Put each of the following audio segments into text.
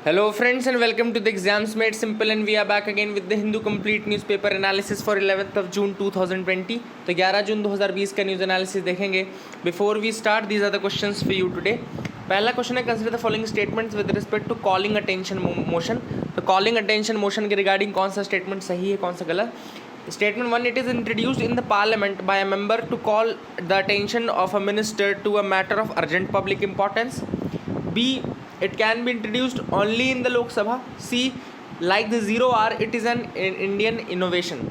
Hello friends and welcome to the Exams Made Simple, and we are back again with the Hindu Complete Newspaper Analysis for 11th of June 2020. तो 11 June 2020 का news analysis देखेंगे. Before we start, these are the questions for you today. पहला question है, consider the following statements with respect to calling attention motion. तो calling attention motion के regarding कौन सा statement सही है, कौन सा गलत. Statement 1, it is introduced in the parliament by a member to call the attention of a minister to a matter of urgent public importance. B, it can be introduced only in the Lok Sabha. C, like the zero hour, it is an Indian innovation.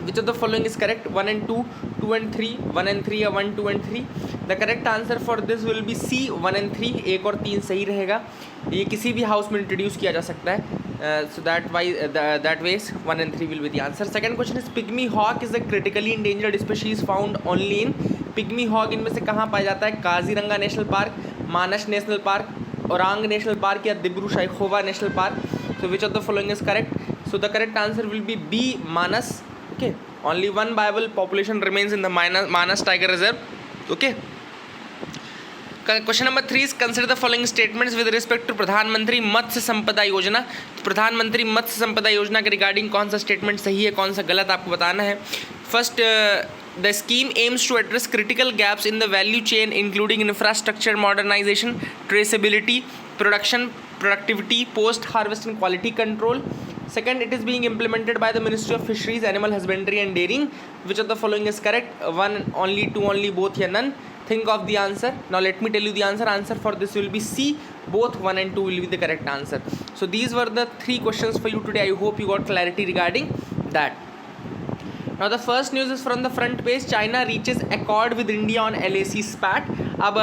Which of the following is correct? 1 and 2, 2 and 3, 1 and 3 या 1, 2 and 3. The correct answer for this will be C, 1 and 3. 1 और 3 सही रहेगा. ये किसी भी house में introduce किया जा सकता है. So that ways 1 and 3 will be the answer. Second question is, pygmy hawk is a critically endangered species found only in. Pygmy hawk इनमें से कहाँ पाया जाता है? काजीरंगा नेशनल पार्क, मानस नेशनल पार्क, औरांग नेशनल पार्क या Dibru Saikhowa national park. So which of the following is correct? So the correct answer will be B, Manas. Okay, only one viable population remains in the Manas Tiger Reserve. Okay. Question number 3 is, consider the following statements with respect to प्रधानमंत्री मत्स्य संपदा योजना. प्रधानमंत्री मत्स्य संपदा योजना के regarding कौन सा statement सही है, कौन सा गलत, आपको बताना है. First, the scheme aims to address critical gaps in the value chain including infrastructure modernization, traceability, production, productivity, post harvest and quality control. Second, it is being implemented by the Ministry of Fisheries, Animal Husbandry and Dairying. Which of the following is correct? 1 only, 2 only, both या none. Think of the answer. Now let me tell you the answer. Answer for this will be C. Both 1 and 2 will be the correct answer. So these were the 3 questions for you today. I hope you got clarity regarding that. Now the first news is from the front page. China reaches accord with India on LAC spat. अब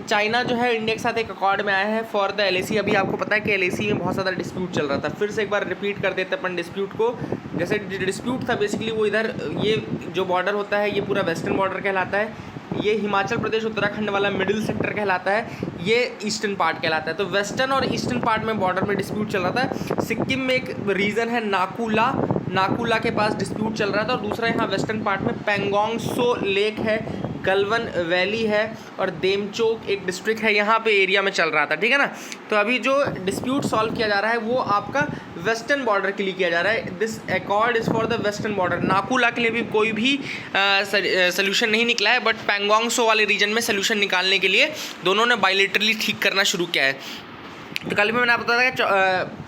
China जो है India के साथ एक accord में आया है for the LAC. अभी आपको पता है कि LAC में बहुत ज़्यादा डिस्प्यूट चल रहा था. फिर से एक बार रिपीट कर देते अपन डिस्प्यूट को. जैसे डिस्प्यूट था बेसिकली वो इधर, ये जो बॉर्डर होता है ये पूरा वेस्टर्न बॉर्डर कहलाता है. ये हिमाचल प्रदेश उत्तराखंड वाला मिडिल सेक्टर कहलाता है. ये ईस्टर्न पार्ट कहलाता है. तो वेस्टर्न और ईस्टर्न पार्ट में बॉर्डर में डिस्प्यूट चल रहा था. सिक्किम में एक रीजन है नाकुला के पास डिस्प्यूट चल रहा था. और दूसरा यहाँ वेस्टर्न पार्ट में पेंगोंग सो लेक है, गलवन वैली है और देमचोक एक डिस्ट्रिक्ट है, यहाँ पे एरिया में चल रहा था. ठीक है ना. तो अभी जो डिस्प्यूट सॉल्व किया जा रहा है वो आपका वेस्टर्न बॉर्डर के लिए किया जा रहा है. This accord is for the western border. Naku La के लिए भी कोई भी सोल्यूशन नहीं निकला है, बट पेंगोंग सो वाले रीजन में सोल्यूशन निकालने के लिए दोनों ने बायलैटरली ठीक करना शुरू किया है. तो कल भी मैंने आपको बताया कि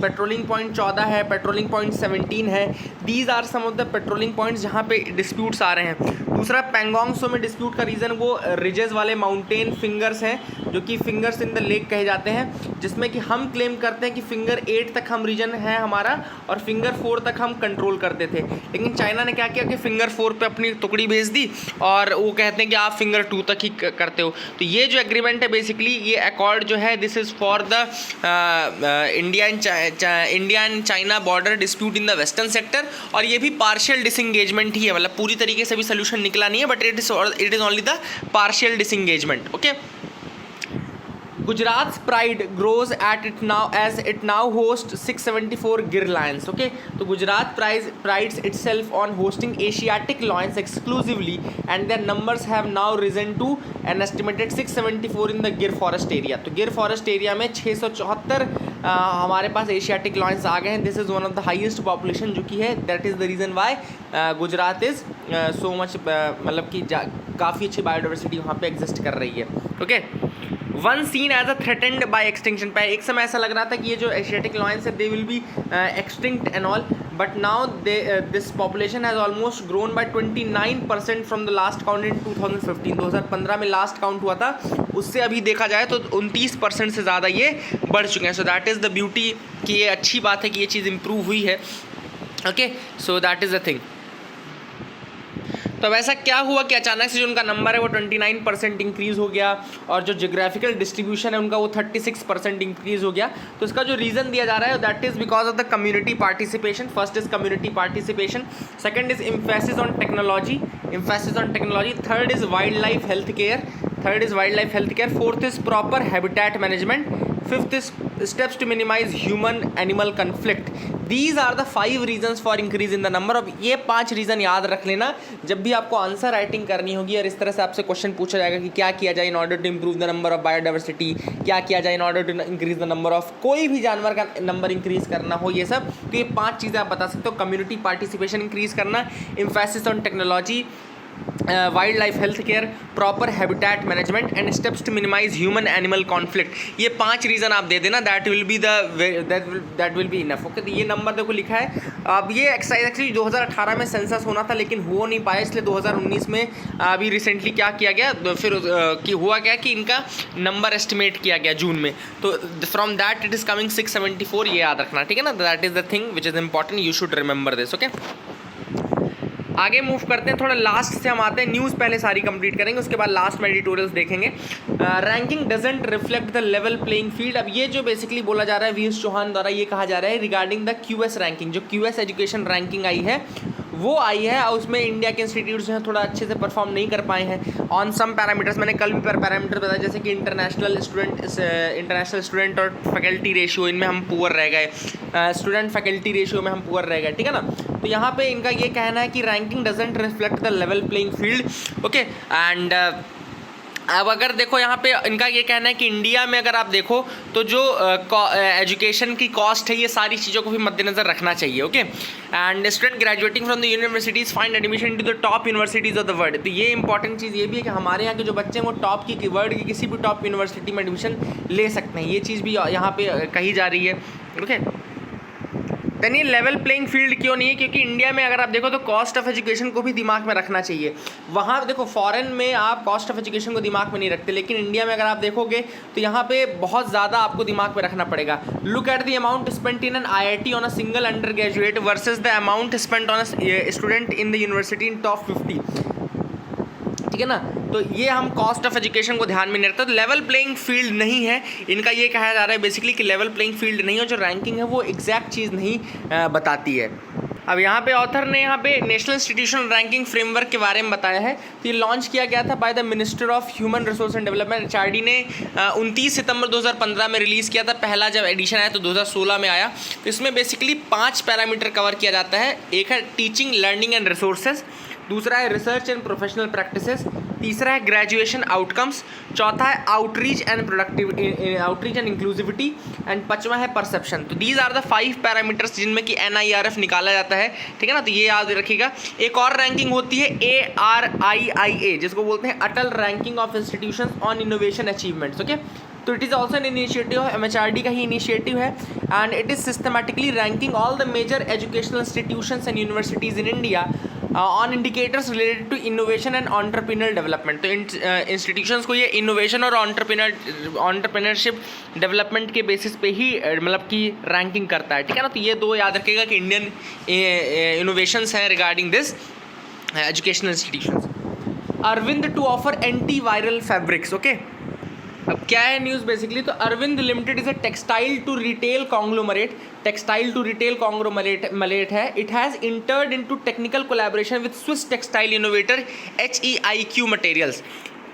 पेट्रोलिंग पॉइंट 14 है, पेट्रोलिंग पॉइंट 17 है. These are some of the patrolling points जहाँ पे डिस्प्यूट्स आ रहे हैं. दूसरा, पेंगोंग सो में डिस्प्यूट का रीज़न वो रिजेस वाले माउंटेन फिंगर्स हैं जो कि फिंगर्स इन द लेक कहे जाते हैं, जिसमें कि हम क्लेम करते हैं कि फिंगर 8 तक हम रीजन है हमारा और फिंगर 4 तक हम कंट्रोल करते थे. लेकिन चाइना ने क्या किया कि फिंगर 4 पे अपनी टुकड़ी भेज दी और वो कहते हैं कि आप फिंगर 2 तक ही करते हो. तो ये जो एग्रीमेंट है बेसिकली, ये अकॉर्ड जो है this is for the India and China border dispute in the western sector. और ये भी पार्शियल डिसंगेजमेंट ही है, मतलब पूरी तरीके से भी सोल्यूशन निकला नहीं है, but it is only the partial disengagement. Okay. Gujarat's pride grows at it now as it now hosts 674 Gir lions. Okay, so Gujarat prides itself on hosting Asiatic lions exclusively, and their numbers have now risen to an estimated 674 in the Gir forest area. तो Gir forest area में 674 हमारे पास Asiatic lions आ गए हैं. This is one of the highest population जो कि है. That is the reason why Gujarat is so much, मतलब कि काफ़ी अच्छी बायोडाइवर्सिटी वहाँ पे एग्जिस्ट कर रही है. Okay. One seen as a threatened by extinction. पे एक समय ऐसा लग रहा था कि ये जो एशियाटिक लॉयंस है they will be extinct and all, but now this population has almost grown by 29% from the last count in 2015. 2015 में लास्ट काउंट हुआ था, उससे अभी देखा जाए तो 29% से ज़्यादा ये बढ़ चुके हैं. So that is the beauty कि ये अच्छी बात है कि ये चीज़ इम्प्रूव हुई है. Okay, so that is the thing. तो अब ऐसा क्या हुआ कि अचानक से जो उनका नंबर है वो 29% इंक्रीज़ हो गया और जो जियोग्राफिकल डिस्ट्रीब्यूशन है उनका वो 36% इंक्रीज़ हो गया. तो इसका जो रीज़न दिया जा रहा है that is because of the community participation. First is community participation, second is emphasis on technology, third is wild life health care, fourth is proper habitat management, fifth is steps to minimise human animal conflict. These are the 5 reasons for increase in the number. अब ये 5 reason याद रख लेना जब भी आपको answer writing करनी होगी, और इस तरह से आपसे क्वेश्चन पूछा जाएगा कि क्या किया जाए in order to improve the number of biodiversity, क्या किया जाए in order to increase the number of, कोई भी जानवर का नंबर इंक्रीज करना हो, ये सब, तो ये 5 चीज़ें आप बता सकते हो। कम्युनिटी पार्टिसिपेशन इंक्रीज करना, emphasis on technology, wild life health care, proper habitat management and steps to minimise human animal conflict. ये 5 रीज़न आप दे देना, that will be enough. Okay, तो ये नंबर देखो लिखा है। अब ये एक्सरसाइज एक्चुअली 2018 में सेंसस होना था लेकिन हो नहीं पाया, इसलिए 2019 में अभी रिसेंटली क्या किया गया, फिर कि हुआ क्या कि इनका नंबर एस्टिमेट किया गया जून में, तो from that it is coming 674। ये याद रखना, ठीक है ना, that is the thing which is important, you should remember this. Okay, आगे मूव करते हैं, थोड़ा लास्ट से हम आते हैं। न्यूज़ पहले सारी कंप्लीट करेंगे, उसके बाद लास्ट में एडिटोरियल्स देखेंगे। Ranking doesn't reflect the level playing field. अब ये जो बेसिकली बोला जा रहा है वीएस चौहान द्वारा, ये कहा जा रहा है रिगार्डिंग द क्यूएस रैंकिंग, जो क्यूएस एजुकेशन रैंकिंग आई है वो आई है, और उसमें इंडिया के इंस्टीट्यूट्स हैं थोड़ा अच्छे से परफॉर्म नहीं कर पाए हैं ऑन सम पैरामीटर्स। मैंने कल भी पैरामीटर बताया, जैसे कि इंटरनेशनल स्टूडेंट और फैकल्टी रेशियो, इनमें हम पुअर रह गए, स्टूडेंट फैकल्टी रेशियो में हम पुअर रह गए, ठीक है ना। तो यहाँ पे इनका ये कहना है कि ranking doesn't reflect the level playing field. Okay, and अब अगर देखो यहाँ पे इनका ये कहना है कि इंडिया में अगर आप देखो तो जो एजुकेशन की कॉस्ट है, ये सारी चीज़ों को भी मद्देनजर रखना चाहिए। Okay, and student graduating from the universities find admission to the top universities of the world. तो ये इंपॉर्टेंट चीज़ ये भी है कि हमारे यहाँ के जो बच्चे हैं वो टॉप की वर्ल्ड की किसी भी टॉप यूनिवर्सिटी में एडमिशन ले सकते हैं, ये चीज़ भी यहाँ पे कही जा रही है। ओके, यानी लेवल प्लेइंग फील्ड क्यों नहीं है, क्योंकि इंडिया में अगर आप देखो तो कॉस्ट ऑफ एजुकेशन को भी दिमाग में रखना चाहिए। वहाँ देखो फॉरेन में आप कॉस्ट ऑफ एजुकेशन को दिमाग में नहीं रखते, लेकिन इंडिया में अगर आप देखोगे तो यहाँ पे बहुत ज़्यादा आपको दिमाग में रखना पड़ेगा। Look at the amount spent in an IIT on a single under graduate versus the amount spent on a student in the university in top 50, ठीक है ना। तो ये हम कॉस्ट ऑफ एजुकेशन को ध्यान में नहीं रखते, तो लेवल प्लेइंग फील्ड नहीं है इनका, ये कहा जा रहा है बेसिकली कि लेवल प्लेइंग फील्ड नहीं है, जो रैंकिंग है वो एग्जैक्ट चीज़ नहीं बताती है। अब यहाँ पे ऑथर ने यहाँ पे नेशनल इंस्टीट्यूशनल रैंकिंग फ्रेमवर्क के बारे में बताया है। तो ये लॉन्च किया गया था by the minister of human resource and development, HRD ने 29 सितंबर 2015 में रिलीज़ किया था। पहला जब एडिशन आया तो 2016 में आया। तो इसमें बेसिकली 5 पैरामीटर कवर किया जाता है। एक है टीचिंग लर्निंग एंड रिसोर्सेज, दूसरा है रिसर्च एंड प्रोफेशनल प्रैक्टिसेस, तीसरा है ग्रेजुएशन आउटकम्स, चौथा है आउटरीच एंड इंक्लूसिविटी, एंड 5वां है परसेप्शन। तो दीज आर द 5 पैरामीटर्स जिनमें कि NIRF निकाला जाता है, ठीक है ना। तो ये याद रखिएगा। एक और रैंकिंग होती है ARIIA, जिसको बोलते हैं Atal ranking of institutions on innovation achievements. Okay, तो it is also an initiative, MHRD का ही इनिशिएटिव है, and it is systematically ranking all the major educational institutions and universities in India on indicators related to innovation and entrepreneur development. तो institutions को ये innovation और entrepreneurship development के basis पे ही मतलब कि रैंकिंग करता है, ठीक है ना। तो ये 2 याद रखिएगा कि इंडियन इनोवेशंस हैं regarding this educational institutions. Arvind to offer anti viral fabrics. Okay, अब क्या है न्यूज़ बेसिकली, तो Arvind limited is a textile to retail conglomerate, है। It has entered into technical collaboration with Swiss textile innovator HEIQ materials.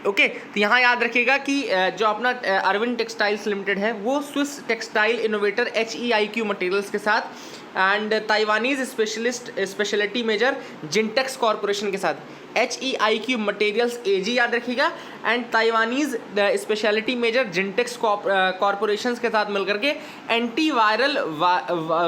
Okay, तो यहाँ याद रखिएगा कि जो अपना अरविंद टेक्सटाइल्स लिमिटेड है वो Swiss textile innovator HEIQ materials के साथ and Taiwanese specialty major Jintex corporation के साथ, HEIQ मटेरियल्स AG याद रखिएगा, and Taiwanese specialty major Jintex corporation के साथ मिलकर के anti viral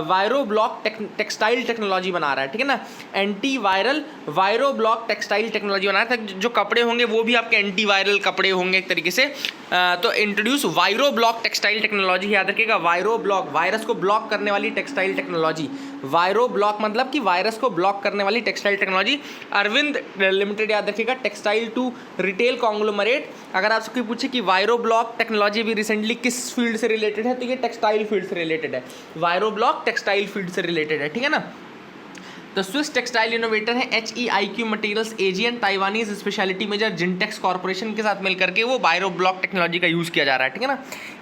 viro block textile technology बना रहा है, ठीक है ना। Anti viral viro block textile technology बना रहा है, जो कपड़े होंगे वो भी आपके एंटी वायरल कपड़े होंगे एक तरीके से। तो इंट्रोड्यूस वायरो ब्लॉक टेक्सटाइल टेक्नोलॉजी, याद रखिएगा वायरो ब्लॉक, वायरस को ब्लॉक करने वाली टेक्सटाइल टेक्नोलॉजी। वायरो ब्लॉक मतलब कि वायरस को ब्लॉक करने वाली टेक्सटाइल टेक्नोलॉजी। अरविंद लिमिटेड याद रखिएगा, टेक्सटाइल टू रिटेल कॉन्ग्लोमरेट। अगर आपसे कोई पूछे कि वायरो ब्लॉक टेक्नोलॉजी भी रिसेंटली किस फील्ड से रिलेटेड है, तो ये टेक्सटाइल फील्ड से रिलेटेड है। वायरो ब्लॉक टेक्सटाइल फील्ड से रिलेटेड है, ठीक है ना। तो स्विस टेक्सटाइल इनोवेटर है HEIQ materials AG and Taiwanese specialty major Jintex corporation के साथ मिलकर के वो वायरो ब्लॉक टेक्नोलॉजी का यूज़ किया जा रहा है, ठीक है ना।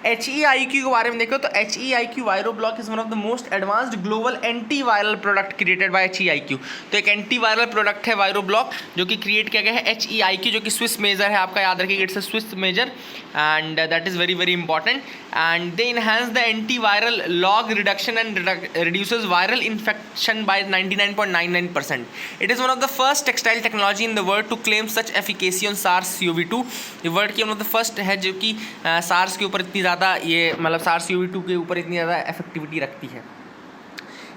HEIQ के बारे में देखो तो HEIQ viro block is one of the most advanced global anti viral product created by HEIQ। तो एक एंटी वायरल प्रोडक्ट है वायरो ब्लॉक जो कि क्रिएट किया गया है HEIQ, जो कि स्विस मेजर है, आपका याद रखिएगा, it's a Swiss measure and that is very very important. And they enhance the anti viral log reduction and reduces viral infection by 99.99%. It is one of the first textile technology in the world to claim such efficacy on SARS-CoV-2. ये world की one of the first है जो कि SARS के ऊपर इतनी ज़्यादा ये मतलब SARS-CoV-2 के ऊपर इतनी ज़्यादा इफेक्टिविटी रखती है।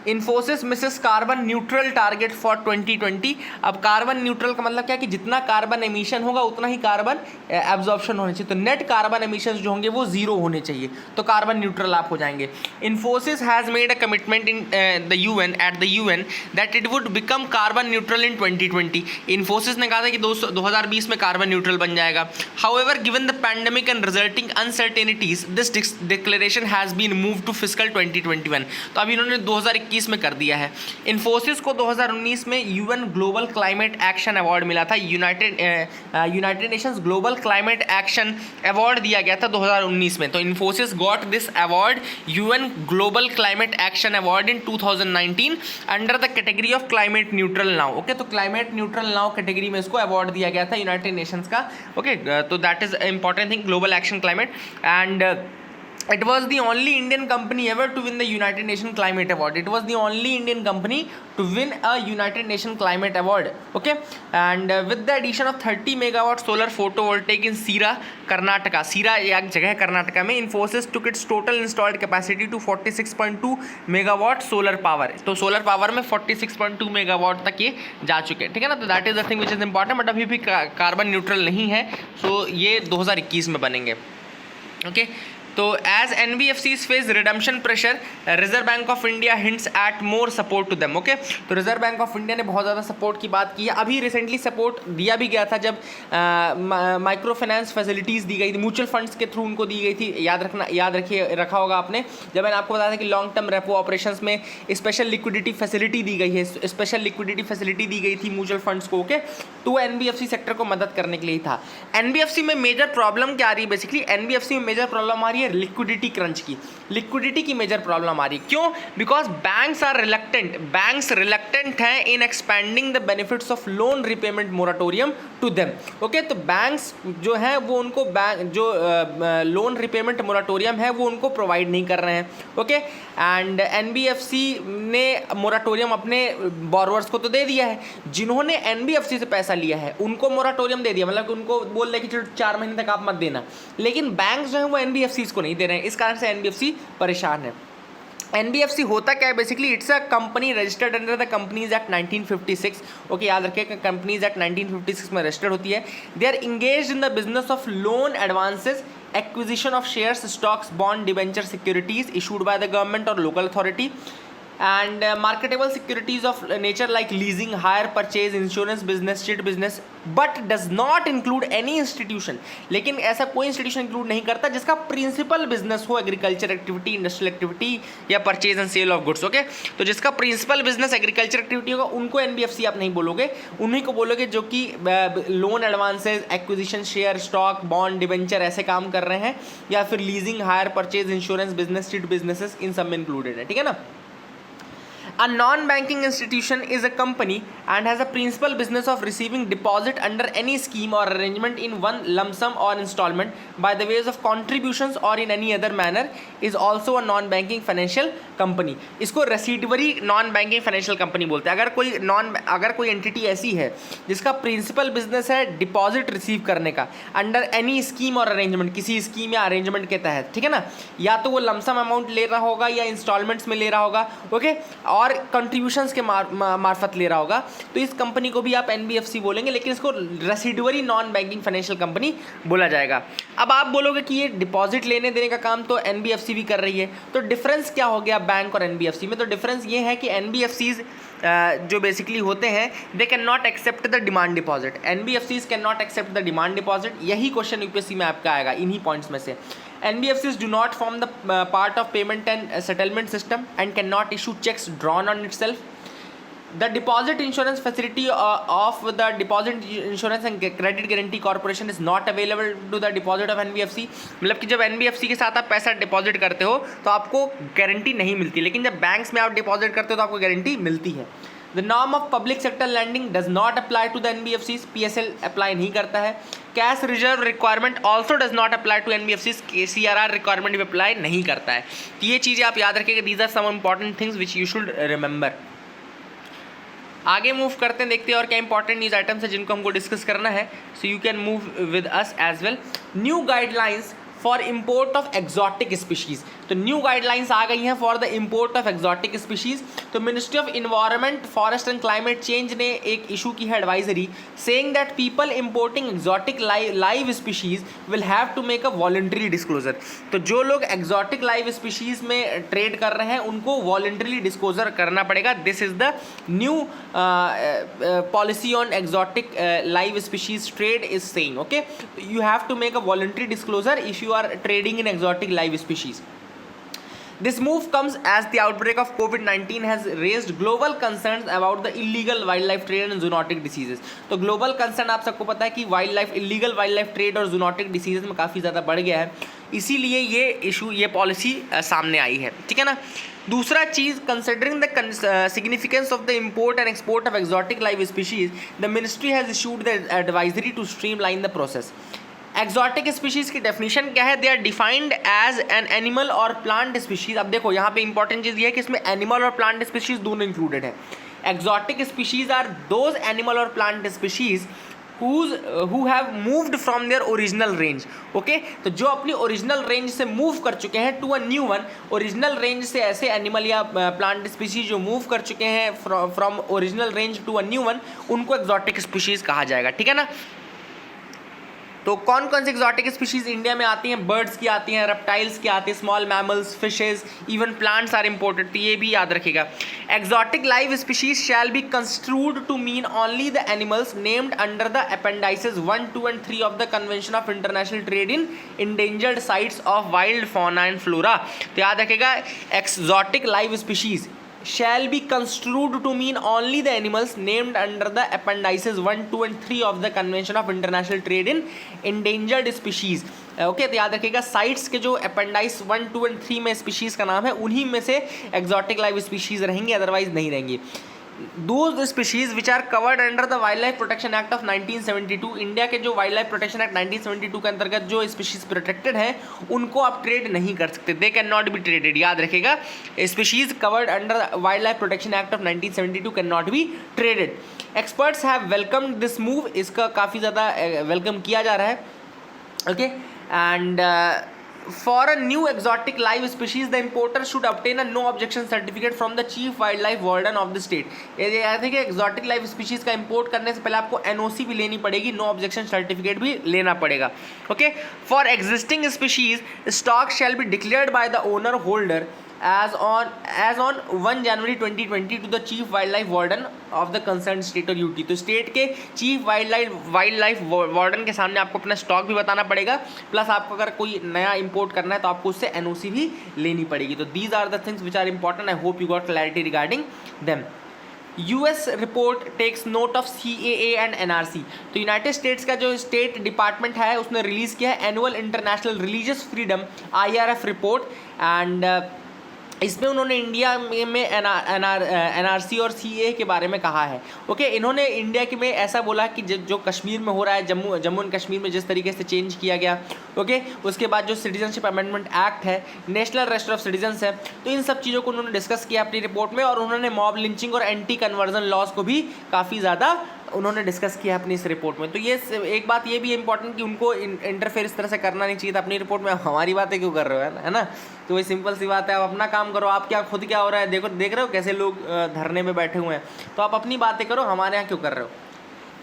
Infosys Mrs carbon neutral target for 2020। अब कार्बन न्यूट्रल का मतलब क्या है कि जितना कार्बन एमिशन होगा उतना ही कार्बन एब्जॉर्प्शन होना चाहिए, तो नेट कार्बन एमिशन जो होंगे वो जीरो होने चाहिए, तो कार्बन न्यूट्रल आप हो जाएंगे। Infosys has made a commitment in the UN at the UN that it would become carbon neutral in 2020। Infosys ने कहा था कि 2020 में कार्बन न्यूट्रल बन जाएगा। However given the pandemic and resulting uncertainties this declaration has been move to fiscal 2021। तो अभी इन्होंने 2021 में कर दिया है। इन्फोसिस को 2019 में UN global climate action award मिला था, United Nations global climate action award दिया गया था 2019 में। तो Infosys got this award UN global climate action award in 2019 under the category of climate neutral now. Okay, तो क्लाइमेट न्यूट्रल नाउ कैटेगरी में इसको अवार्ड दिया गया था यूनाइटेड नेशंस का। ओके, तो that is important thing, global action climate. And it was the only Indian company ever to win the United Nations Climate Award. It was the only Indian company to win a United Nations Climate Award. Okay, and with the addition of 30 megawatt solar photovoltaic in Sira, Karnataka. Sira एक जगह है कर्नाटका में। Infosys took its total installed capacity to 46.2 megawatt solar power. तो solar power में 46.2 megawatt तक ये जा चुके हैं, ठीक है ना। तो that is the thing which is important, but अभी भी कार्बन न्यूट्रल नहीं है, सो ये 2021 में बनेंगे। ओके, तो as NBFCs face redemption pressure, Reserve Bank of India hints at more support to them. Okay, तो रिजर्व बैंक ऑफ इंडिया ने बहुत ज़्यादा सपोर्ट की बात की है। अभी रिसेंटली सपोर्ट दिया भी गया था जब माइक्रो फाइनेंस फैसिलिटीज़ दी गई थी, म्यूचुअल फंड्स के थ्रू उनको दी गई थी। रखा होगा आपने, जब मैंने आपको बताया था कि लॉन्ग टर्म रेपो ऑपरेशंस में स्पेशल लिक्विडिटी फैसिलिटी दी गई है, स्पेशल लिक्विडिटी फैसिलिटी दी गई थी म्यूचुअल फंड्स को। ओके, तो वो NBFC सेक्टर को मदद करने के लिए था। NBFC में मेजर प्रॉब्लम क्या आ रही है? बेसिकली NBFC में मेजर प्रॉब्लम आ रही है लिक्विडिटी क्रंच की, लिक्विडिटी की मेजर प्रॉब्लम आ रही है। क्यों? बिकॉज बैंक्स रिलक्टेंट हैं in expanding the benefits of loan repayment moratorium to them. Okay, तो बैंक्स जो हैं वो उनको जो लोन रिपेमेंट मोराटोरियम है वो उनको प्रोवाइड नहीं कर रहे हैं। ओके, एंड NBFC ने मोराटोरियम अपने बोरोवर्स को तो दे दिया है, जिन्होंने NBFC से पैसा लिया है उनको मोराटोरियम दे दिया, मतलब कि उनको बोल रहे कि 4 महीने तक आप मत देना, लेकिन बैंक जो है वो NBFCs को नहीं दे रहे हैं। इस कारण से NBFC परेशान है। NBFC होता क्या है? Basically it's a company registered under the companies act 1956। Okay, याद रखिए कंपनीज एक्ट 1956 में रजिस्टर्ड होती है। They are engaged in the business of loan advances, acquisition of shares, stocks, bond, debenture, securities issued by the government और local authority and marketable securities of nature like leasing, hire, purchase, insurance business, street business, but does not include any institution। लेकिन ऐसा कोई institution include नहीं करता जिसका principal business हो agriculture activity, industrial activity या purchase and sale of goods. Okay, तो जिसका प्रिंसिपल बिजनेस एग्रीकल्चर एक्टिविटी होगा उनको NBFC आप नहीं बोलोगे, उन्हीं को बोलोगे जो कि loan advances, acquisition, share, stock, bond, debenture ऐसे काम कर रहे हैं, या फिर leasing, hire, purchase, insurance business, street businesses, इन सब में इंक्लूडेड है, ठीक है ना। A non-banking institution is a company and has a principal business of receiving deposit under any scheme or arrangement in one lump sum or installment by the ways of contributions or in any other manner is also a non-banking financial company। इसको रेसिडवरी non-banking financial company बोलते हैं। अगर कोई entity ऐसी है जिसका principal business है deposit receive करने का अंडर एनी स्कीम और अरेंजमेंट, किसी स्कीम या अरेंजमेंट के तहत, ठीक है ना, या तो वो लमसम अमाउंट ले रहा होगा या इंस्टॉलमेंट्स में ले रहा होगा, ओके, और कंट्रीब्यूशंस के मार्फत ले रहा होगा, तो इस कंपनी को भी आप NBFC बोलेंगे, लेकिन इसको रेसिडवरी नॉन बैंकिंग फाइनेंशियल कंपनी बोला जाएगा। अब आप बोलोगे कि ये डिपॉजिट लेने देने का काम तो NBFC भी कर रही है, तो डिफरेंस क्या हो गया बैंक और NBFC में? तो डिफरेंस ये है कि NBFCs जो बेसिकली होते हैं they can not accept the demand deposit, NBFCs can not accept the demand deposit. यही क्वेश्चन UPSC में आपका आएगा इन्हीं पॉइंट्स में से। NBFCs do not form the part of payment and settlement system and cannot issue checks drawn on itself. The deposit insurance facility of the Deposit Insurance and Credit Guarantee Corporation is not available to the deposit of NBFC. मतलब कि जब NBFC के साथ आप पैसा deposit करते हो तो आपको गारंटी नहीं मिलती, लेकिन जब बैंक्स में आप डिपॉजिट करते हो तो आपको गारंटी मिलती है. The norm of public sector lending does not apply to the NBFCs. PSL apply नहीं करता है. Cash reserve requirement also does not apply to NBFCs. CRR requirement भी अप्लाई नहीं करता है. तो ये चीज़ें आप याद रखिएगा. These are some important things which you should remember. आगे मूव करते हैं, देखते हैं और क्या इंपॉर्टेंट न्यूज़ आइटम्स है जिनको हमको डिस्कस करना है. So you can move with us as well. New guidelines for import of exotic species. तो न्यू गाइडलाइंस आ गई हैं for the import of exotic species. तो ministry of environment, forest and climate change ने एक issue की है advisory, saying that people importing exotic live species will have to make a voluntary disclosure. तो जो लोग एक्जॉटिक लाइव स्पीशीज़ में trade कर रहे हैं उनको वॉलंटरी डिस्क्लोजर करना पड़ेगा. This is the new policy on exotic live species trade is saying. Okay, you have to make a voluntary disclosure if you are trading in exotic live species. This move comes as the outbreak of COVID-19 has raised global concerns about the illegal wildlife trade and zoonotic diseases. तो global concern आप सबको पता है कि illegal wildlife trade और zoonotic diseases में काफ़ी ज़्यादा बढ़ गया है, इसीलिए ये इशू, ये पॉलिसी सामने आई है. ठीक है ना. दूसरा चीज़, considering the significance of the import and export of exotic live species, the ministry has issued the advisory to streamline the process. Exotic species की डेफिनेशन क्या है? They are defined as an animal और plant species. अब देखो यहाँ पे important चीज़ ये है कि इसमें एनिमल और प्लांट स्पीशीज़ दोनों इंक्लूडेड है. Exotic species are those animal और plant species who have moved from their original range. ओके, तो जो अपनी ओरिजिनल रेंज से मूव कर चुके हैं to a new one. Original range से ऐसे एनिमल या प्लांट स्पीशीज जो मूव कर चुके हैं from original range to a new one, उनको एक्जॉटिक स्पीशीज कहा जाएगा. ठीक है ना. तो कौन कौन से एक्जॉटिक स्पीशीज़ इंडिया में आती हैं? बर्ड्स की आती हैं, रेप्टाइल्स की आती हैं, small mammals, fishes, even plants are imported. तो ये भी याद रखिएगा. Exotic live species shall be construed to mean only the animals named under the appendices 1, 2 and 3 of the convention of international trade in endangered sites of wild fauna and flora. तो याद रखिएगा, exotic live species shall be construed to mean only the animals named under the appendices 1, 2 and 3 of the Convention of International Trade in Endangered Species. Okay, तो याद रखिएगा, sites के जो अपेंडाइस 1, 2 and 3 में species का नाम है, उन्हीं में से एक्जॉटिक लाइव स्पीशीज़ रहेंगी, अदरवाइज नहीं रहेंगी. Those species which are covered under the Wildlife Protection Act of 1972, India के जो वाइल्ड लाइफ प्रोटेक्शन एक्ट 1972 के अंतर्गत जो स्पीशीज प्रोटेक्टेड हैं उनको आप ट्रेड नहीं कर सकते. दे कैन नॉट बी ट्रेडेड. याद रखिएगा, species covered under wild life protection act of 1972 can not B traded. Experts have welcomed this move. इसका काफ़ी ज़्यादा वेलकम किया जा रहा है. Okay, and for a new exotic live species, the importer should obtain a no objection certificate from the chief wildlife warden of the state. ये याद है कि exotic live species का import करने से पहले आपको NOC भी लेनी पड़ेगी, no objection certificate भी लेना पड़ेगा. Okay, for existing species, stock shall be declared by the owner holder as on 1 January 2020 to the chief wildlife warden of the concerned state or UT. तो स्टेट के chief wild life warden के सामने आपको अपना stock भी बताना पड़ेगा, plus आपको अगर कोई नया इंपोर्ट करना है तो आपको उससे NOC भी लेनी पड़ेगी. तो these are the things which are important. I hope you got clarity regarding them. US report takes note of CAA and NRC. तो यूनाइटेड स्टेट्स का जो स्टेट डिपार्टमेंट है उसने रिलीज़ किया है annual international religious freedom IRF report. And इसमें उन्होंने India में NRC और CAA के बारे में कहा है. ओके, इन्होंने इंडिया के में ऐसा बोला कि जो कश्मीर में हो रहा है, जम्मू एंड कश्मीर में जिस तरीके से चेंज किया गया, ओके, उसके बाद जो सिटीजनशिप अमेंडमेंट एक्ट है, नेशनल रजिस्टर ऑफ सिटीजन्स है, तो इन सब चीज़ों को उन्होंने डिस्कस किया अपनी रिपोर्ट में. और उन्होंने मॉब लिंचिंग और एंटी कन्वर्जन लॉज को भी काफ़ी ज़्यादा उन्होंने डिस्कस किया अपनी इस रिपोर्ट में. तो ये एक बात ये भी है इंपॉर्टेंट कि उनको इंटरफेयर इस तरह से करना नहीं चाहिए था अपनी रिपोर्ट में. हमारी बातें क्यों कर रहे हो, है ना. तो ये सिंपल सी बात है, आप अपना काम करो. आप खुद क्या हो रहा है देख रहे हो कैसे लोग धरने में बैठे हुए हैं, तो आप अपनी बातें करो, हमारे यहाँ क्यों कर रहे हो.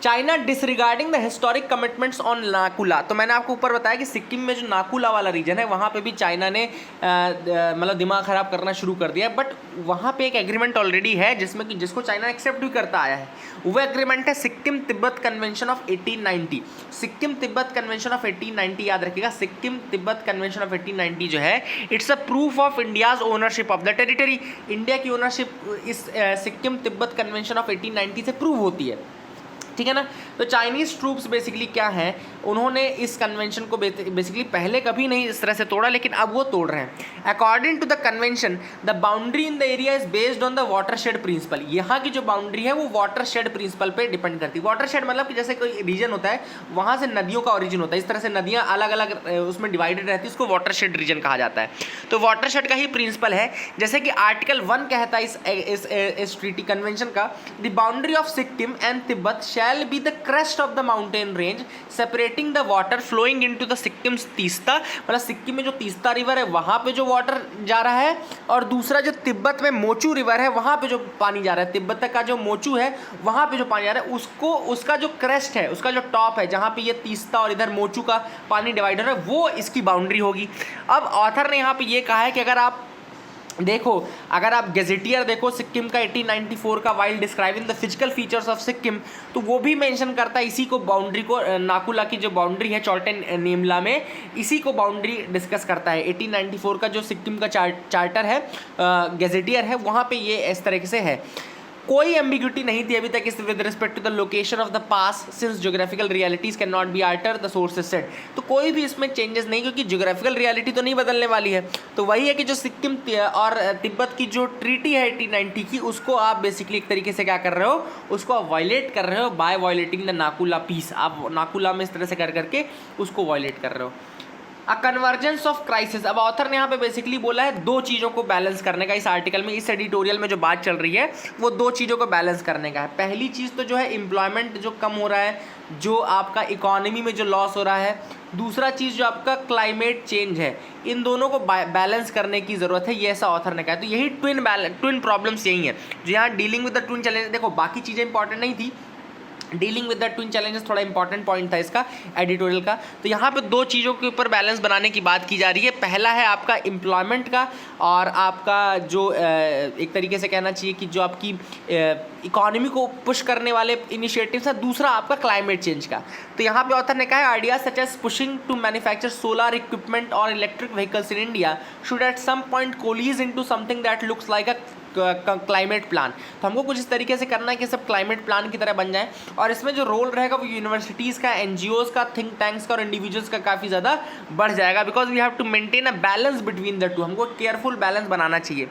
China disregarding the historic commitments on Naku La. तो मैंने आपको ऊपर बताया कि सिक्किम में जो नाकुला वाला रीजन है वहाँ पे भी चाइना ने मतलब दिमाग ख़राब करना शुरू कर दिया, बट वहाँ पे एक एग्रीमेंट ऑलरेडी है जिसमें कि जिसको चाइना एक्सेप्ट भी करता आया है। वो एग्रीमेंट है Sikkim Tibet convention of 1890। Sikkim Tibet convention of 1890 याद रखिएगा, सिक्किम तिब्बत कन्वेंशन ऑफ 1890 जो है it's a proof of India's ownership of the territory. India की ओनरशिप इस सिक्किम तिब्बत कन्वेंशन ऑफ 1890 से प्रूव होती है, ठीक है ना। तो चाइनीज़ ट्रूप्स बेसिकली क्या हैं, उन्होंने इस कन्वेंशन को बेसिकली पहले कभी नहीं इस तरह से तोड़ा, लेकिन अब वो तोड़ रहे हैं। According to the convention the boundary in the area is based on the watershed principle. यहाँ की जो बाउंड्री है वो वाटरशेड प्रिंसिपल पे डिपेंड करती है। वाटरशेड मतलब कि जैसे कोई रीजन होता है वहाँ से नदियों का ओरिजिन होता है, इस तरह से नदियाँ अलग अलग उसमें डिवाइडेड रहती है, उसको वाटरशेड रीजन कहा जाता है। तो वाटरशेड का ही प्रिंसिपल है। जैसे कि आर्टिकल 1 कहता है इस ट्रीटी कन्वेंशन का, the boundary of Sikkim and Tibet shall be the crest of the mountain range separating the water flowing into the Sikkim's Teesta. मतलब सिक्किम में जो तीस्ता रिवर है वहाँ पे जो वाटर जा रहा है, और दूसरा जो तिब्बत में मोचू रिवर है वहाँ पे जो पानी जा रहा है, तिब्बत का जो मोचू है वहाँ पे जो पानी जा रहा है उसको, उसका जो क्रेस्ट है, उसका जो टॉप है जहाँ पे ये तीस्ता और इधर मोचू का पानी डिवाइडर है, वो इसकी बाउंड्री होगी। अब ऑथर ने यहाँ पे ये कहा है कि अगर आप देखो, अगर आप गेजेटियर देखो सिक्किम का 1894 का, while describing the physical features of Sikkim, तो वो भी मेंशन करता है इसी को, बाउंड्री को, नाकुला की जो बाउंड्री है चोल्टेन नेमला में, इसी को बाउंड्री डिस्कस करता है। 1894 का जो सिक्किम का चार्टर है, गेजेटियर है, वहाँ पे ये इस तरीके से है। कोई एम्बिग्यूटी नहीं थी अभी तक इस with respect to the location of the pass since geographical realities can not be alter the sources set. तो कोई भी इसमें चेंजेस नहीं, क्योंकि ज्योग्राफिकल रियलिटी तो नहीं बदलने वाली है। तो वही है कि जो सिक्किम और तिब्बत की जो ट्रीटी है 1890 की, उसको आप बेसिकली एक तरीके से क्या कर रहे हो, उसको आप वायलेट कर रहे हो by violating the Nakula peace. आप नाकुला में इस तरह से कर करके उसको वायलेट कर रहे हो। अ कन्वर्जेंस ऑफ क्राइसिस। अब ऑथर ने यहाँ पे बेसिकली बोला है दो चीज़ों को बैलेंस करने का। इस आर्टिकल में, इस एडिटोरियल में जो बात चल रही है वो दो चीज़ों को बैलेंस करने का है। पहली चीज़ तो जो है एम्प्लॉयमेंट जो कम हो रहा है, जो आपका इकोनॉमी में जो लॉस हो रहा है। दूसरा चीज़ जो आपका क्लाइमेट चेंज है, इन दोनों को बैलेंस करने की ज़रूरत है, ये ऐसा ऑथर ने कहा। तो यही ट्विन प्रॉब्लम्स यही है जो यहाँ dealing with the twin challenge. देखो बाकी चीज़ें इंपॉर्टेंट नहीं थी, dealing with the twin challenges थोड़ा इंपॉर्टेंट पॉइंट था इसका एडिटोरियल का। तो यहाँ पे दो चीज़ों के ऊपर बैलेंस बनाने की बात की जा रही है। पहला है आपका एम्प्लॉयमेंट का, और आपका जो एक तरीके से कहना चाहिए कि जो आपकी इकोनॉमी को पुश करने वाले इनिशिएटिव्स है। दूसरा आपका क्लाइमेट चेंज का। तो यहाँ पे ऑथर ने कहा है ideas such as pushing to manufacture solar equipment और electric vehicles in India should at some point coalesce into something that looks like a climate plan. तो हमको कुछ इस तरीके से करना है कि सब क्लाइमेट प्लान की तरह बन जाए, और इसमें जो रोल रहेगा वो यूनिवर्सिटीज़ का, एनजीओज़ का, थिंक टैंक्स का और इंडिविजुअल्स का काफ़ी ज़्यादा बढ़ जाएगा, because we have to maintain a balance between the two. हमको केयरफुल बैलेंस बनाना चाहिए।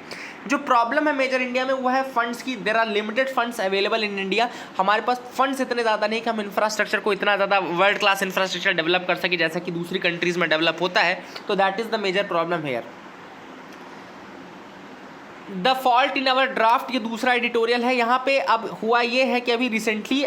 जो प्रॉब्लम है मेजर इंडिया में वो है फंड्स की। There are limited funds available in India. हमारे पास फंड्स इतने ज़्यादा नहीं कि हम इंफ्रास्ट्रक्चर को इतना ज़्यादा वर्ल्ड क्लास इंफ्रास्ट्रक्चर डेवलप कर सके जैसा कि दूसरी कंट्रीज़ में डेवलप होता है। तो that is the major problem here. The fault in our draft, ये दूसरा एडिटोरियल है। यहाँ पे अब हुआ ये है कि अभी recently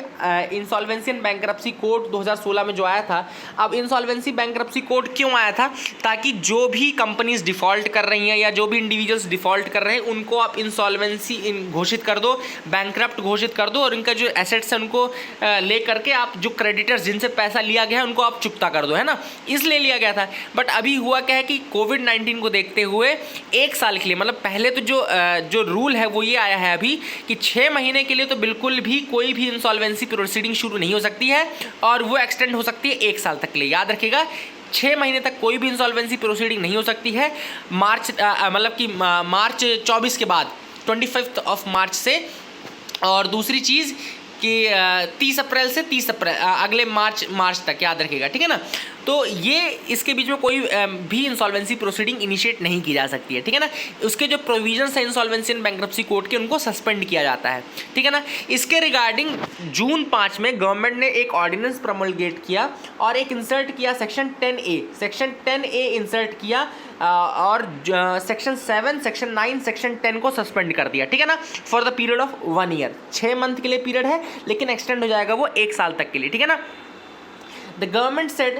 insolvency and bankruptcy code 2016 में जो आया था। अब इंसॉल्वेंसी बैंक्रप्सी कोड क्यों आया था? ताकि जो भी कंपनीज डिफ़ॉल्ट कर रही हैं या जो भी इंडिविजुअल्स डिफ़ॉल्ट कर रहे हैं उनको आप इंसॉल्वेंसी घोषित कर दो, बैंक्रप्ट घोषित कर दो, और इनका जो एसेट्स है उनको ले करके आप जो क्रेडिटर्स जिनसे पैसा लिया गया है उनको आप चुकता कर दो, है ना। इसलिए लिया गया था। बट अभी हुआ क्या है कि कोविड-19 को देखते हुए 1 साल के लिए, मतलब पहले तो जो रूल है वो ये आया है अभी कि 6 महीने के लिए तो बिल्कुल भी कोई भी इंसॉल्वेंसी प्रोसीडिंग शुरू नहीं हो सकती है, और वो एक्सटेंड हो सकती है 1 साल तक के लिए। याद रखिएगा 6 महीने तक कोई भी इंसॉल्वेंसी प्रोसीडिंग नहीं हो सकती है। मतलब कि मार्च 24 के बाद, 25 ऑफ मार्च से। और दूसरी चीज़ कि 30 अप्रैल से 30 अप्रैल अगले मार्च तक, याद रखिएगा, ठीक है ना। तो ये इसके बीच में कोई भी इंसॉल्वेंसी प्रोसीडिंग इनिशिएट नहीं की जा सकती है, ठीक है ना। उसके जो प्रोविजंस हैं इंसॉल्वेंसी एंड बैंक्रप्सी कोड के, उनको सस्पेंड किया जाता है, ठीक है ना। इसके रिगार्डिंग जून 5 में गवर्नमेंट ने एक ऑर्डिनेंस प्रमोलगेट किया और एक इंसर्ट किया सेक्शन 10A इंसर्ट किया, और सेक्शन 7, सेक्शन 9, सेक्शन 10 को सस्पेंड कर दिया, ठीक है ना, for the period of 1 year. 6 month के लिए पीरियड है, लेकिन एक्सटेंड हो जाएगा वो 1 साल तक के लिए, ठीक है ना। The government said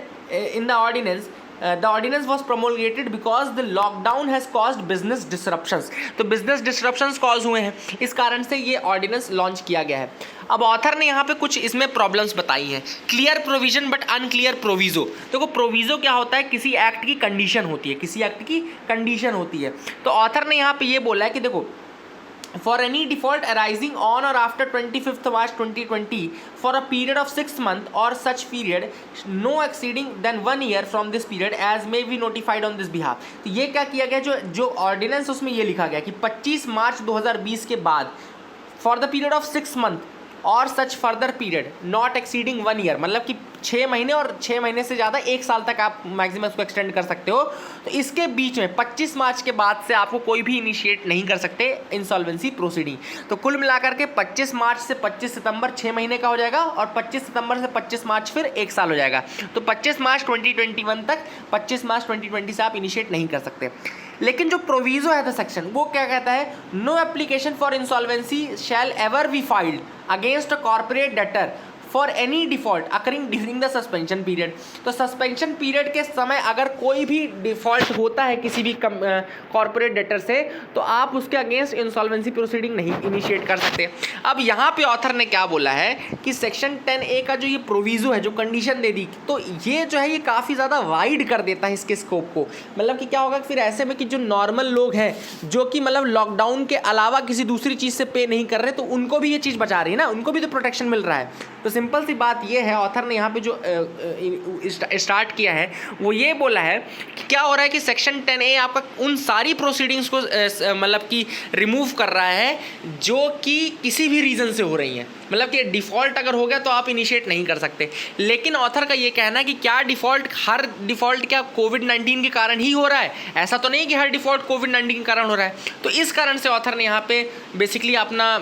in the ordinance the ordinance was promulgated because the lockdown has caused business disruptions. तो बिजनेस डिसरप्शंस कॉज हुए हैं, इस कारण से ये ऑर्डिनेंस लॉन्च किया गया है। अब ऑथर ने यहाँ पे कुछ इसमें प्रॉब्लम्स बताई हैं। Clear provision but unclear proviso. देखो प्रोविजो क्या होता है, किसी एक्ट की कंडीशन होती है, किसी एक्ट की कंडीशन होती है। तो ऑथर ने यहाँ पे ये बोला है कि देखो for any default arising on or after 25th March 2020 for a period of 6 months or such period no exceeding than 1 year from this period as may be notified on this behalf। तो ये क्या किया गया, जो ordinance उसमें ये लिखा गया कि 25 मार्च 2020 के बाद for the period of 6 months और such further period not exceeding 1 year, मतलब कि 6 महीने और 6 महीने से ज़्यादा 1 साल तक आप मैक्सिमम उसको एक्सटेंड कर सकते हो। तो इसके बीच में 25 मार्च के बाद से आपको कोई भी इनिशिएट नहीं कर सकते इंसॉल्वेंसी प्रोसीडिंग। तो कुल मिलाकर के 25 मार्च से 25 सितंबर 6 महीने का हो जाएगा और 25 सितंबर से 25 मार्च फिर 1 साल हो जाएगा। तो 25 मार्च 2021 तक 25 मार्च 2020 से आप इनिशिएट नहीं कर सकते। लेकिन जो प्रोविजो है द सेक्शन, वो क्या कहता है, no application for insolvency shall ever be filed against a corporate debtor for any default occurring during the suspension period. तो सस्पेंशन पीरियड के समय अगर कोई भी डिफॉल्ट होता है किसी भी कॉर्पोरेट डेटर से, तो आप उसके अगेंस्ट इंसॉल्वेंसी प्रोसीडिंग नहीं इनिशिएट कर सकते। अब यहाँ पे ऑथर ने क्या बोला है कि सेक्शन 10A का जो ये प्रोविजो है, जो कंडीशन दे दी, तो ये जो है ये काफ़ी ज़्यादा वाइड कर देता है इसके स्कोप को। मतलब कि क्या होगा फिर ऐसे में कि जो नॉर्मल लोग हैं जो कि मतलब लॉकडाउन के अलावा किसी दूसरी चीज़ से पे नहीं कर रहे, तो उनको भी ये चीज़ बचा रही है ना, उनको भी तो प्रोटेक्शन मिल रहा है। तो सिंपल सी बात ये है, ऑथर ने यहाँ पे जो स्टार्ट किया है वो ये बोला है कि क्या हो रहा है कि सेक्शन 10A आपका उन सारी प्रोसीडिंग्स को मतलब कि रिमूव कर रहा है जो कि किसी भी रीज़न से हो रही हैं। मतलब कि डिफ़ॉल्ट अगर हो गया तो आप इनिशिएट नहीं कर सकते। लेकिन ऑथर का ये कहना है कि क्या हर डिफ़ॉल्ट क्या कोविड-19 के कारण ही हो रहा है? ऐसा तो नहीं कि हर डिफ़ॉल्ट कोविड-19 के कारण हो रहा है। तो इस कारण से ऑथर ने यहाँ पे बेसिकली अपना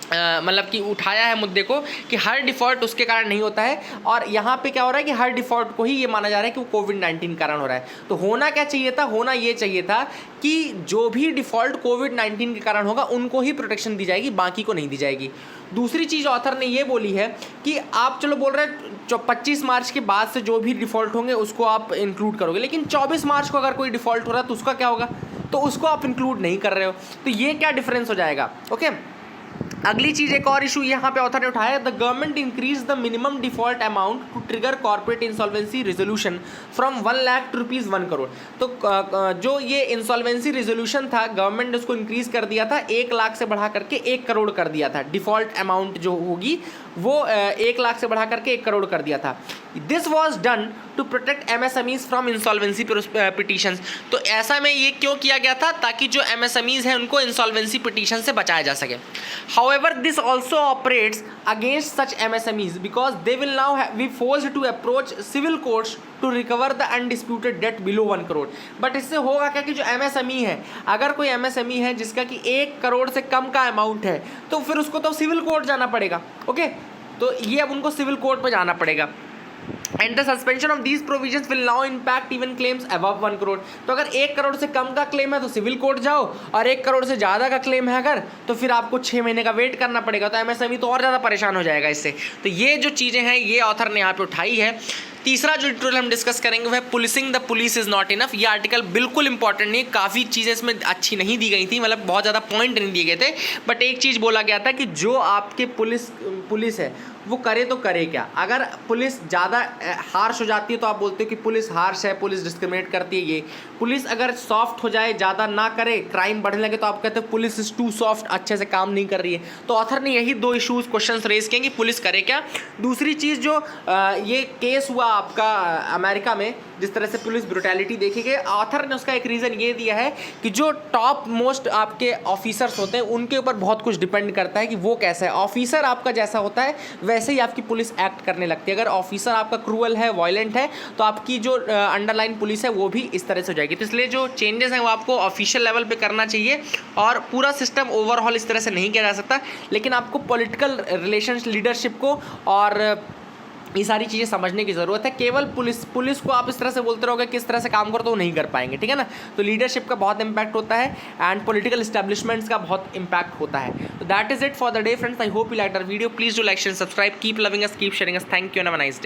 मतलब कि उठाया है मुद्दे को कि हर डिफ़ॉल्ट उसके कारण नहीं होता है। और यहाँ पे क्या हो रहा है कि हर डिफ़ॉल्ट को ही ये माना जा रहा है कि वो कोविड-19 कारण हो रहा है। तो होना क्या चाहिए था, होना ये चाहिए था कि जो भी डिफ़ॉल्ट कोविड-19 के कारण होगा उनको ही प्रोटेक्शन दी जाएगी, बाकी को नहीं दी जाएगी। दूसरी चीज़ ऑथर ने ये बोली है कि आप चलो बोल रहे हैं जो 25 मार्च के बाद से जो भी डिफ़ॉल्ट होंगे उसको आप इंक्लूड करोगे, लेकिन 24 मार्च को अगर कोई डिफ़ॉल्ट हो रहा है तो उसका क्या होगा, तो उसको आप इंक्लूड नहीं कर रहे हो। तो ये क्या डिफरेंस हो जाएगा। ओके, अगली चीज़ एक और इशू यहाँ पे ऑथर ने उठाया, the government increase the minimum default amount to trigger corporate insolvency resolution from 1 lakh to rupees 1 crore. तो जो ये इंसॉल्वेंसी रेजोल्यूशन था, गवर्नमेंट ने उसको इंक्रीज़ कर दिया था, 1 लाख से बढ़ा करके 1 करोड़ कर दिया था। डिफ़ॉल्ट अमाउंट जो होगी वो 1 लाख से बढ़ा करके 1 करोड़ कर दिया था। This was done to protect MSMEs from insolvency petitions. तो ऐसा में ये क्यों किया गया था, ताकि जो MSMEs हैं उनको इंसॉल्वेंसी पिटीशन से बचाया जा सके। However, this also operates against such MSMEs because they will now be forced to approach civil courts to recover the undisputed debt below 1 crore. But इससे होगा क्या कि जो MSME है, अगर कोई MSME है जिसका कि 1 करोड़ से कम का अमाउंट है, तो फिर उसको तो सिविल कोर्ट जाना पड़ेगा। ओके, तो ये अब उनको सिविल कोर्ट पे जाना पड़ेगा। And the suspension of these provisions will now impact even claims above 1 crore. तो अगर 1 करोड़ से कम का क्लेम है तो सिविल कोर्ट जाओ, और 1 करोड़ से ज़्यादा का क्लेम है अगर, तो फिर आपको 6 महीने का वेट करना पड़ेगा। तो MSME तो और ज़्यादा परेशान हो जाएगा इससे। तो ये जो चीज़ें हैं ये ऑथर ने यहाँ पे उठाई है। तीसरा जो ट्यूटोरियल हम डिस्कस करेंगे वह policing the police is not enough. ये आर्टिकल बिल्कुल इंपॉर्टेंट नहीं, काफ़ी चीज़ें इसमें अच्छी नहीं दी गई थी, मतलब बहुत ज़्यादा पॉइंट नहीं दिए गए थे। बट एक चीज़ बोला गया था कि जो आपके पुलिस है वो करे तो करे क्या। अगर पुलिस ज़्यादा हार्श हो जाती है तो आप बोलते हो कि पुलिस हार्श है, पुलिस डिस्क्रिमिनेट करती है। ये पुलिस अगर सॉफ्ट हो जाए, ज़्यादा ना करे, क्राइम बढ़ने लगे, तो आप कहते हो पुलिस इज़ टू सॉफ्ट, अच्छे से काम नहीं कर रही है। तो ऑथर ने यही 2 इशूज़ क्वेश्चंस रेज किए कि पुलिस करे क्या। दूसरी चीज़ जो ये केस हुआ आपका अमेरिका में, जिस तरह से पुलिस ब्रुटैलिटी देखी गई, ऑथर ने उसका एक रीज़न ये दिया है कि जो टॉप मोस्ट आपके ऑफिसर्स होते हैं उनके ऊपर बहुत कुछ डिपेंड करता है कि वो कैसा है। ऑफिसर आपका जैसा होता है वैसे ही आपकी पुलिस एक्ट करने लगती है। अगर ऑफिसर आपका क्रूअल है, वायलेंट है, तो आपकी जो अंडरलाइन पुलिस है वो भी इस तरह से हो जाएगी। तो इसलिए जो चेंजेस हैं वो आपको ऑफिशियल लेवल पे करना चाहिए, और पूरा सिस्टम ओवरऑल इस तरह से नहीं किया जा सकता। लेकिन आपको पॉलिटिकल रिलेशंस, लीडरशिप को और ये सारी चीज़ें समझने की ज़रूरत है। केवल पुलिस को आप इस तरह से बोलते रहोगे किस तरह से काम करो तो वो नहीं कर पाएंगे, ठीक है ना। तो लीडरशिप का बहुत इंपैक्ट होता है एंड पॉलिटिकल एस्टैब्लिशमेंट्स का बहुत इंपैक्ट होता है। तो that is it for the day friends. I hope you like our video. Please do like, share, subscribe, keep loving us, keep sharing us. Thank you and have a nice day.